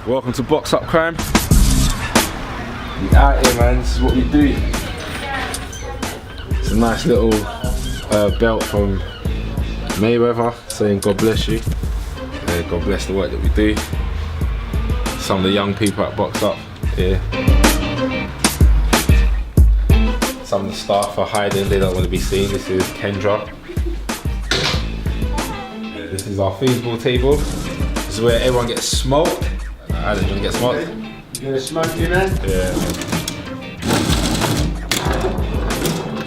Welcome to Box Up Crime. We out here, man. This is what we do. It's a nice little belt from Mayweather saying God bless you. God bless the work that we do. Some of the young people at Box Up here. Some of the staff are hiding, they don't want to be seen. This is Kendra. This is our feasible table. This is where everyone gets smoked. Addison, do you want to get smoked? You gonna smoke you, man? Yeah.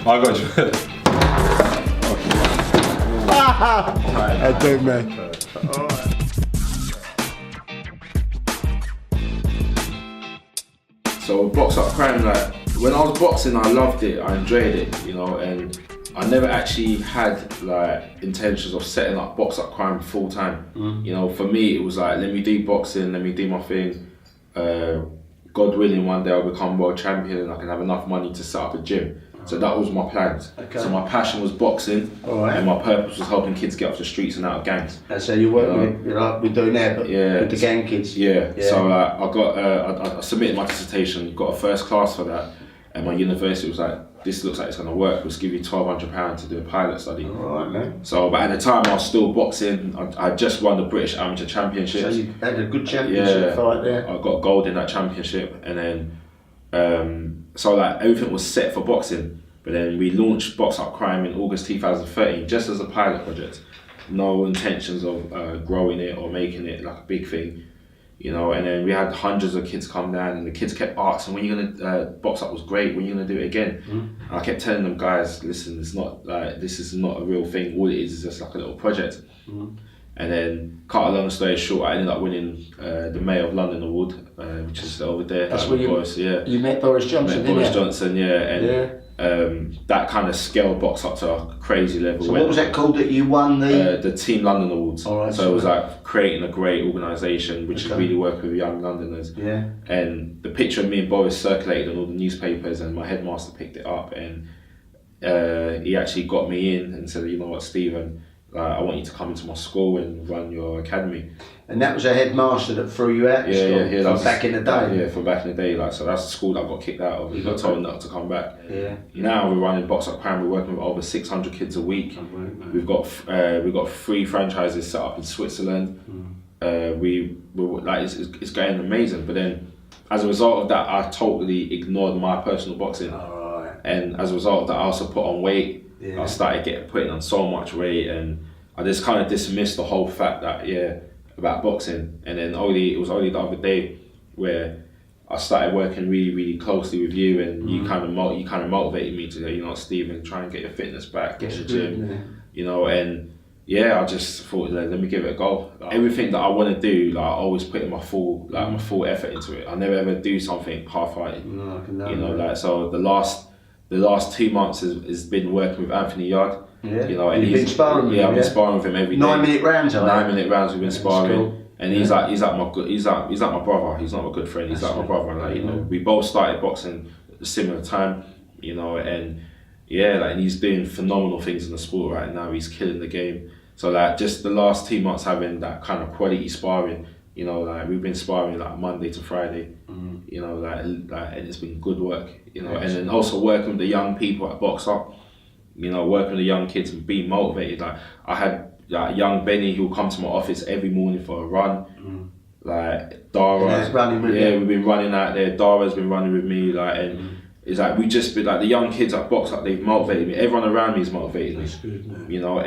I got you. I do, man. So Box Up Crime, like when I was boxing, I loved it, I enjoyed it, you know, and I never actually had like intentions of setting up Box Up Crime full time. You know, for me it was like, let me do boxing, let me do my thing. God willing, one day I'll become world champion and I can have enough money to set up a gym. So that was my plans. Okay. So my passion was boxing, and my purpose was helping kids get off the streets and out of gangs. And so you work with, like we're doing now, but with the gang kids. Yeah. So I submitted my dissertation, got a first class for that, and my university was like, this looks like it's gonna work. Let's give you £1,200 to do a pilot study. Alright, man. So, but at the time I was still boxing. I just won the British Amateur Championship. So you had a good championship fight there. I got gold in that championship, and then so like everything was set for boxing. But then we launched Box Up Crime in August 2013, just as a pilot project. No intentions of growing it or making it like a big thing. You know, and then we had hundreds of kids come down, and the kids kept asking, when are you gonna, Box Up was great, when are you gonna do it again? And I kept telling them, guys, listen, it's not like, this is not a real thing, all it is just like a little project. And then, cut a long story short, I ended up winning the Mayor of London Award, which is over there. That's where you met Boris Johnson, met Boris Johnson, and that kind of scaled Box Up to a crazy level. So what was that called that you won the Team London Awards. Right, so it was like creating a great organisation which is really working with young Londoners. Yeah. And the picture of me and Boris circulated on all the newspapers, and my headmaster picked it up, and he actually got me in and said, you know what, Stephen, I want you to come into my school and run your academy. And that was a headmaster that threw you out of school from back in the day? Yeah, from back in the day. Like, so that's the school that I got kicked out of. We got told not to come back. Yeah. Now we're running Box Up Crime. We're working with over 600 kids a week. We've got 3 franchises set up in Switzerland. We're like it's going amazing. But then, as a result of that, I totally ignored my personal boxing. And as a result of that, I also put on weight. I started putting on so much weight, and I just kind of dismissed the whole fact that about boxing. And then it was only the other day where I started working really, really closely with you, and you kind of motivated me to go, you know, Stephen, try and get your fitness back, get the gym, you know. And I just thought, let me give it a go. Like, everything that I want to do, like I always put in my full effort into it. I never ever do something half-hearted. You know, like, so the last 2 months has been working with Anthony Yard. Yeah. You know, and you've been sparring with him. I've been sparring with him every day. 9-minute rounds, 9-minute rounds we've been sparring. Cool. And he's like my brother. He's not a good friend. He's like my brother. Like, you know, we both started boxing at a similar time. You know, and and he's doing phenomenal things in the sport right now. He's killing the game. So like, just the last 2 months having that kind of quality sparring. You know, like we've been sparring like Monday to Friday. You know, like and it's been good work. You know, and then also working with the young people at Box Up. You know, working with the young kids and being motivated. Like I had young Benny who will come to my office every morning for a run. Like Dara, we've been running out there. Dara's been running with me. Like, and it's like we just been like the young kids at Box Up. They've motivated me. Everyone around me has motivated me. Good, man. You know,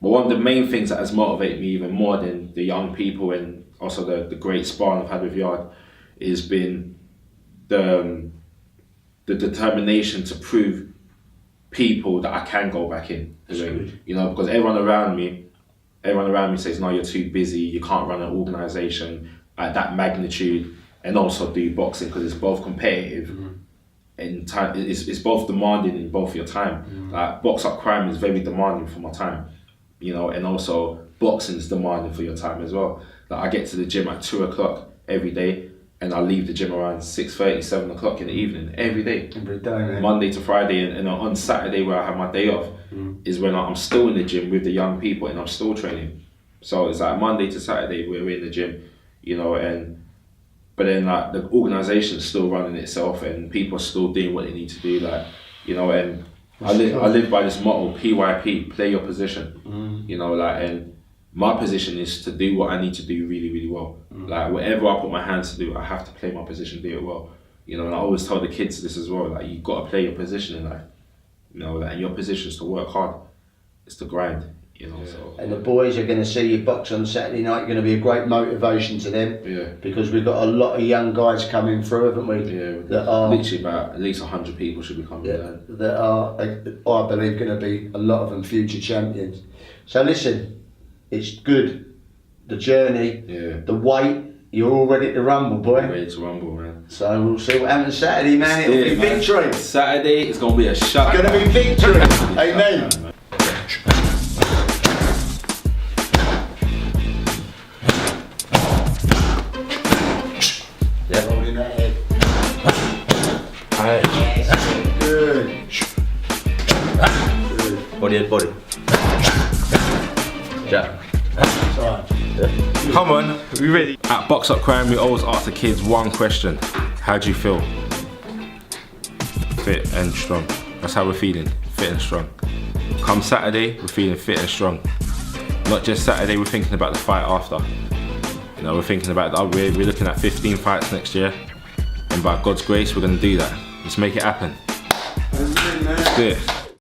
but one of the main things that has motivated me even more than the young people and also the great sparring I've had with Yard has been the determination to prove people that I can go back in. You know, because everyone around me says, no, you're too busy, you can't run an organisation at that magnitude and also do boxing, because it's both competitive and time. It's both demanding in both your time. Like Box Up Crime is very demanding for my time, you know, and also boxing is demanding for your time as well. Like I get to the gym at 2 o'clock every day, and I leave the gym around 6:30, 7 o'clock in the evening every day. Every day, man. Monday to Friday, and on Saturday where I have my day off is when I'm still in the gym with the young people and I'm still training. So it's like Monday to Saturday we're in the gym, you know, and but then like the organisation's still running itself and people are still doing what they need to do, like, you know, and I live by this motto, PYP, play your position, you know, like, and my position is to do what I need to do really, really well. Like whatever I put my hands to do, I have to play my position, do it well. You know, and I always tell the kids this as well, like you've got to play your position in life. You know, like, and your position is to work hard, it's to grind, you know. So. And the boys are going to see you box on Saturday night, going to be a great motivation to them. Yeah. Because we've got a lot of young guys coming through, haven't we? Yeah, that are literally about at least 100 people should be coming down. That are, I believe, going to be a lot of them future champions. So listen, it's good, the journey, the weight, you're all ready to rumble, boy. I'm ready to rumble, man. So we'll see what happens Saturday, man. It'll be victory. Saturday, it's going to be a shot. It's going to be victory. Amen. Yeah. Holding that head. Yes. Good. Good. Body and body. Jack. Come on, we ready? At Box Up Crime, we always ask the kids one question. How do you feel? Fit and strong. That's how we're feeling, fit and strong. Come Saturday, we're feeling fit and strong. Not just Saturday, we're thinking about the fight after. You know, we're thinking about that. We're looking at 15 fights next year. And by God's grace, we're gonna do that. Let's make it happen. Let's do it.